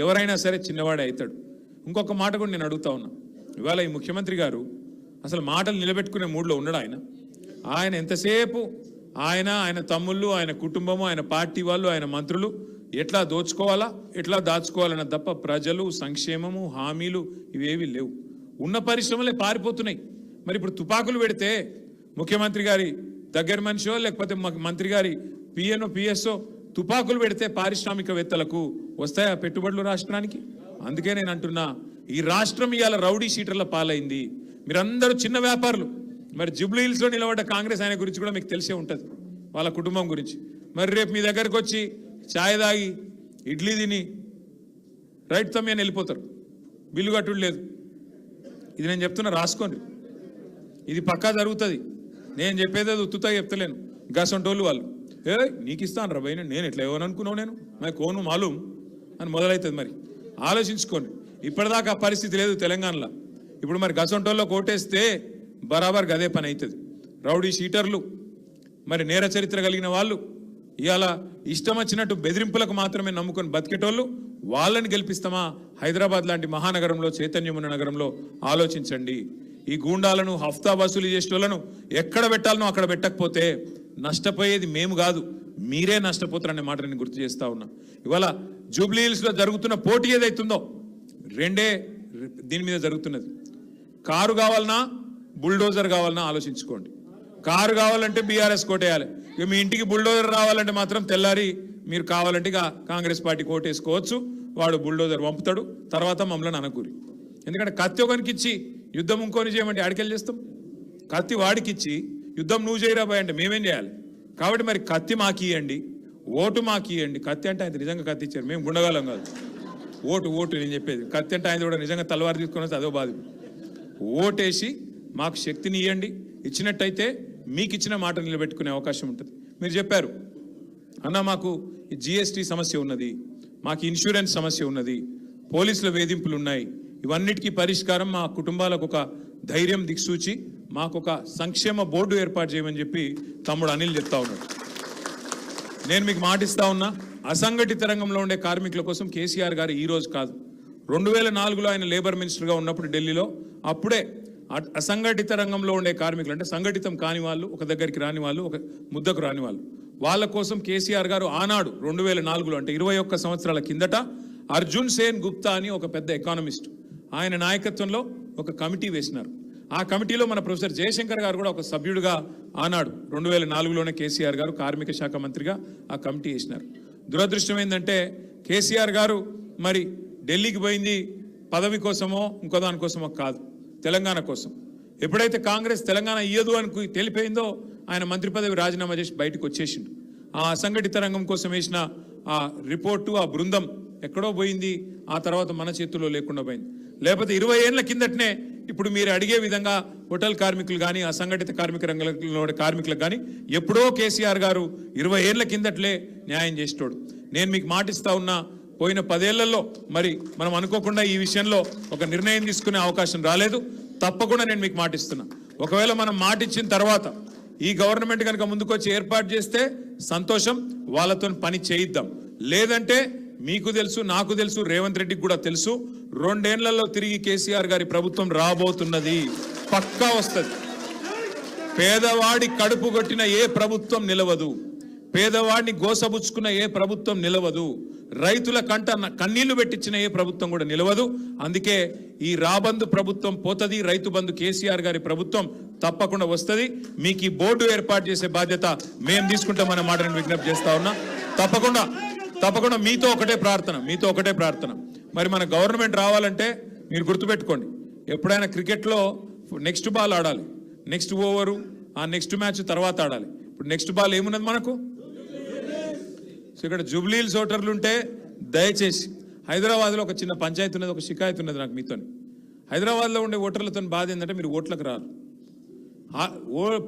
ఎవరైనా సరే చిన్నవాడే అవుతాడు. ఇంకొక మాట కూడా నేను అడుగుతా ఉన్నా, ఇవాళ ఈ ముఖ్యమంత్రి గారు అసలు మాటలు నిలబెట్టుకునే మూడ్లో ఉన్నాడు. ఆయన ఎంతసేపు ఆయన తమ్ముళ్ళు, ఆయన కుటుంబము, ఆయన పార్టీ వాళ్ళు, ఆయన మంత్రులు ఎట్లా దోచుకోవాలా, ఎట్లా దాచుకోవాలన్న తప్ప ప్రజలు, సంక్షేమము, హామీలు ఇవేవి లేవు. ఉన్న పరిశ్రమలే పారిపోతున్నాయి. మరి ఇప్పుడు తుపాకులు పెడితే ముఖ్యమంత్రి గారి దగ్గర మనిషో లేకపోతే మంత్రి గారి పిఎన్ఓ పిఎస్ఓ తుపాకులు పెడితే పారిశ్రామికవేత్తలకు వస్తాయా పెట్టుబడులు రాష్ట్రానికి? అందుకే నేను అంటున్నా, ఈ రాష్ట్రం ఇవాళ రౌడీ షీటర్ల పాలైంది. మీరందరూ చిన్న వ్యాపారులు. మరి జూబ్లీ హిల్స్లో నిలబడ్డ కాంగ్రెస్ ఆయన గురించి కూడా మీకు తెలిసే ఉంటుంది, వాళ్ళ కుటుంబం గురించి. మరి రేపు మీ దగ్గరకు వచ్చి ఛాయ్ తాగి ఇడ్లీ తిని రైట్ తమ్మి అని వెళ్ళిపోతారు. బిల్లు కట్టుడు లేదు. ఇది నేను చెప్తున్నా, రాసుకోండి. ఇది పక్కా జరుగుతుంది. నేను చెప్పేది అది ఉత్తుతా చెప్తలేను. గసంటోళ్ళు వాళ్ళు నీకు ఇస్తాను రా భయ్, నేను ఎట్లా ఏమనుకున్నావు, నేను మరి కోను మాలూం అని మొదలవుతుంది. మరి ఆలోచించుకోండి. ఇప్పటిదాకా ఆ పరిస్థితి లేదు తెలంగాణలో. ఇప్పుడు మరి గసంటోల్లో కోటేస్తే బరాబర్ గదే పని అవుతుంది. రౌడీ షీటర్లు, మరి నేర చరిత్ర కలిగిన వాళ్ళు, ఇవాళ ఇష్టం వచ్చినట్టు బెదిరింపులకు మాత్రమే నమ్ముకొని బతికేటోళ్ళు, వాళ్ళని గెలిపిస్తామా? హైదరాబాద్ లాంటి మహానగరంలో, చైతన్యం ఉన్న నగరంలో ఆలోచించండి. ఈ గూండాలను, హఫ్తా వసూలు చేసేటోళ్లను ఎక్కడ పెట్టాలనో అక్కడ పెట్టకపోతే నష్టపోయేది మేము కాదు, మీరే నష్టపోతారనే మాట నేను గుర్తు చేస్తా ఉన్నా. ఇవాళ జూబ్లీ హిల్స్లో జరుగుతున్న పోటీ ఏదైతుందో రెండే దీని మీద జరుగుతున్నది. కారు కావాలన్నా, బుల్డోజర్ కావాలన్నా ఆలోచించుకోండి. కారు కావాలంటే బీఆర్ఎస్ కోటేయాలి. ఇక మీ ఇంటికి బుల్డోజర్ రావాలంటే మాత్రం తెల్లారి మీరు కావాలంటే ఇక కాంగ్రెస్ పార్టీ కోటేసుకోవచ్చు. వాడు బుల్డోజర్ పంపుతాడు, తర్వాత మమ్మల్ని అనకూరి. ఎందుకంటే కత్తి ఒకరికి ఇచ్చి యుద్ధం ఇంకోని చేయమంటే ఆడికెళ్ళి చేస్తాం. కత్తి వాడికి ఇచ్చి యుద్ధం నువ్వు చేయరాబాయ్ అంటే మేమేం చేయాలి? కాబట్టి మరి కత్తి మాకు ఇవ్వండి, ఓటు మాకు ఇవ్వండి. కత్తి అంటే ఆయన నిజంగా కత్తి ఇచ్చారు, మేము గుండగాలం కాదు. ఓటు నేను చెప్పేది. కత్తి అంటే ఆయన కూడా నిజంగా తలవారు తీసుకుని వస్తే అదో బాధ. ఓటేసి మాకు శక్తిని ఇవ్వండి. ఇచ్చినట్టయితే మీకు ఇచ్చిన మాట నిలబెట్టుకునే అవకాశం ఉంటుంది. మీరు చెప్పారు అన్న, మాకు జిఎస్టీ సమస్య ఉన్నది, మాకు ఇన్సూరెన్స్ సమస్య ఉన్నది, పోలీసుల వేధింపులు ఉన్నాయి, ఇవన్నిటికీ పరిష్కారం మా కుటుంబాలకు ఒక ధైర్యం దిక్సూచి మాకు ఒక సంక్షేమ బోర్డు ఏర్పాటు చేయమని చెప్పి తమ్ముడు అనిల్ చెప్తా ఉన్నాడు. నేను మీకు మాటిస్తా ఉన్నా, అసంఘటిత రంగంలో ఉండే కార్మికుల కోసం కేసీఆర్ గారు ఈ రోజు కాదు, 2004లో ఆయన లేబర్ మినిస్టర్గా ఉన్నప్పుడు ఢిల్లీలో, అప్పుడే అసంఘటిత రంగంలో ఉండే కార్మికులు అంటే సంఘటితం కాని వాళ్ళు, ఒక దగ్గరికి రాని వాళ్ళు, ఒక ముద్దకు రాని వాళ్ళు, వాళ్ళ కోసం కేసీఆర్ గారు ఆనాడు 2004లో అంటే 21 సంవత్సరాల కిందట అర్జున్ సేన్ గుప్తా అని ఒక పెద్ద ఎకానమిస్ట్, ఆయన నాయకత్వంలో ఒక కమిటీ వేసినారు. ఆ కమిటీలో మన ప్రొఫెసర్ జయశంకర్ గారు కూడా ఒక సభ్యుడిగా ఆనాడు 2004లోనే కేసీఆర్ గారు కార్మిక శాఖ మంత్రిగా ఆ కమిటీ వేసినారు. దురదృష్టం ఏంటంటే కేసీఆర్ గారు మరి ఢిల్లీకి పోయింది పదవి కోసమో ఇంకో దానికోసమో కాదు, తెలంగాణ కోసం. ఎప్పుడైతే కాంగ్రెస్ తెలంగాణ ఇయ్యదు అని తెలిపోయిందో ఆయన మంత్రి పదవి రాజీనామా చేసి బయటకు వచ్చేసిండు. ఆ అసంఘటిత రంగం కోసం వేసిన ఆ రిపోర్టు, ఆ బృందం ఎక్కడో పోయింది. ఆ తర్వాత మన చేతుల్లో లేకుండా పోయింది. లేకపోతే 20 ఏళ్ల కిందటనే ఇప్పుడు మీరు అడిగే విధంగా హోటల్ కార్మికులు కానీ, అసంఘటిత కార్మిక రంగంలో కార్మికులకు కానీ ఎప్పుడో కేసీఆర్ గారు 20 ఏళ్ల కిందట్లే న్యాయం చేసేటోడు. నేను మీకు మాటిస్తా ఉన్నా, పోయిన 10 ఏళ్లలో మరి మనం అనుకోకుండా ఈ విషయంలో ఒక నిర్ణయం తీసుకునే అవకాశం రాలేదు. తప్పకుండా నేను మీకు మాటిస్తున్నా, ఒకవేళ మనం మాటిచ్చిన తర్వాత ఈ గవర్నమెంట్ కనుక ముందుకొచ్చి ఏర్పాటు చేస్తే సంతోషం, వాళ్ళతో పని చేయిద్దాం. లేదంటే మీకు తెలుసు, నాకు తెలుసు, రేవంత్ రెడ్డికి కూడా తెలుసు, 2 ఏళ్లలో తిరిగి కేసీఆర్ గారి ప్రభుత్వం రాబోతున్నది, పక్కా వస్తుంది. పేదవాడి కడుపు కొట్టిన ఏ ప్రభుత్వం నిలవదు, పేదవాడిని గోసబుచ్చుకున్న ఏ ప్రభుత్వం నిలవదు, రైతుల కంట కన్నీళ్లు పెట్టించిన ఏ ప్రభుత్వం కూడా నిలవదు. అందుకే ఈ రాబందు ప్రభుత్వం పోతుంది, రైతు బంధు కేసీఆర్ గారి ప్రభుత్వం తప్పకుండా వస్తుంది. మీకు ఈ బోర్డు ఏర్పాటు చేసే బాధ్యత మేము తీసుకుంటామన్న మాట నేను విజ్ఞప్తి చేస్తా ఉన్నా. తప్పకుండా మీతో ఒకటే ప్రార్థన, మరి మన గవర్నమెంట్ రావాలంటే మీరు గుర్తుపెట్టుకోండి, ఎప్పుడైనా క్రికెట్లో నెక్స్ట్ బాల్ ఆడాలి, నెక్స్ట్ ఓవరు, ఆ నెక్స్ట్ మ్యాచ్ తర్వాత ఆడాలి. ఇప్పుడు నెక్స్ట్ బాల్ ఏమున్నది మనకు? సో ఇక్కడ జూబ్లీ హిల్స్ ఓటర్లు ఉంటే దయచేసి, హైదరాబాద్లో ఒక చిన్న పంచాయతీ ఉన్నది, ఒక షికాయత్ ఉన్నది నాకు మీతో. హైదరాబాద్లో ఉండే ఓటర్లతో బాధ ఏంటంటే మీరు ఓట్లకు రారు.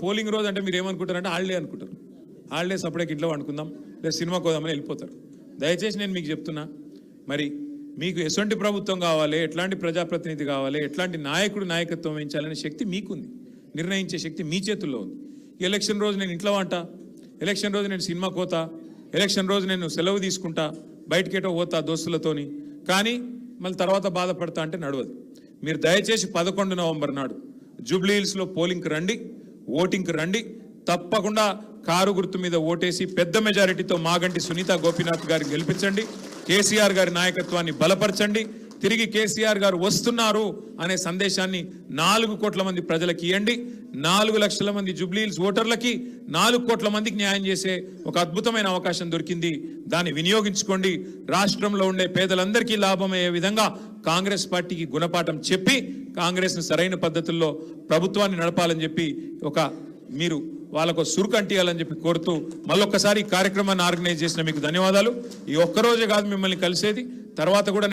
పోలింగ్ రోజు అంటే మీరు ఏమనుకుంటారంటే హాలిడే అనుకుంటారు. హాలిడే సపరేట్ ఇంట్లో అనుకుందాం, లేదా సినిమాకి పోదామని వెళ్ళిపోతారు. దయచేసి నేను మీకు చెప్తున్నా, మరి మీకు ఎటువంటి ప్రభుత్వం కావాలి, ఎట్లాంటి ప్రజాప్రతినిధి కావాలి, ఎట్లాంటి నాయకత్వం వహించాలనే శక్తి మీకుంది, నిర్ణయించే శక్తి మీ చేతుల్లో ఉంది. ఎలక్షన్ రోజు నేను ఇంట్లో వంట, ఎలక్షన్ రోజు నేను సినిమాకి పోతా, ఎలక్షన్ రోజు నేను సెలవు తీసుకుంటా, బయటకేటో పోతా దోస్తులతోని, కానీ మళ్ళీ తర్వాత బాధపడతా అంటే నడవదు. మీరు దయచేసి 11 నవంబర్ నాడు జూబ్లీహిల్స్లో పోలింగ్కి రండి, ఓటింగ్కి రండి. తప్పకుండా కారు గుర్తు మీద ఓటేసి పెద్ద మెజారిటీతో మాగంటి సునీత గోపీనాథ్ గారిని గెలిపించండి. కేసీఆర్ గారి నాయకత్వాన్ని బలపరచండి. తిరిగి కేసీఆర్ గారు వస్తున్నారు అనే సందేశాన్ని 4 కోట్ల మంది ప్రజలకు ఇవ్వండి. 4 లక్షల మంది జూబ్లీహిల్స్ ఓటర్లకి 4 కోట్ల మందికి న్యాయం చేసే ఒక అద్భుతమైన అవకాశం దొరికింది. దాన్ని వినియోగించుకోండి. రాష్ట్రంలో ఉండే పేదలందరికీ లాభమయ్యే విధంగా కాంగ్రెస్ పార్టీకి గుణపాఠం చెప్పి కాంగ్రెస్ను సరైన పద్ధతుల్లో ప్రభుత్వాన్ని నడపాలని చెప్పి మీరు వాళ్ళకు సురుకు అంటియాలని చెప్పి కోరుతూ మళ్ళొక్కసారి ఈ కార్యక్రమాన్ని ఆర్గనైజ్ చేసిన మీకు ధన్యవాదాలు. ఈ ఒక్కరోజే కాదు మిమ్మల్ని కలిసేది, తర్వాత కూడా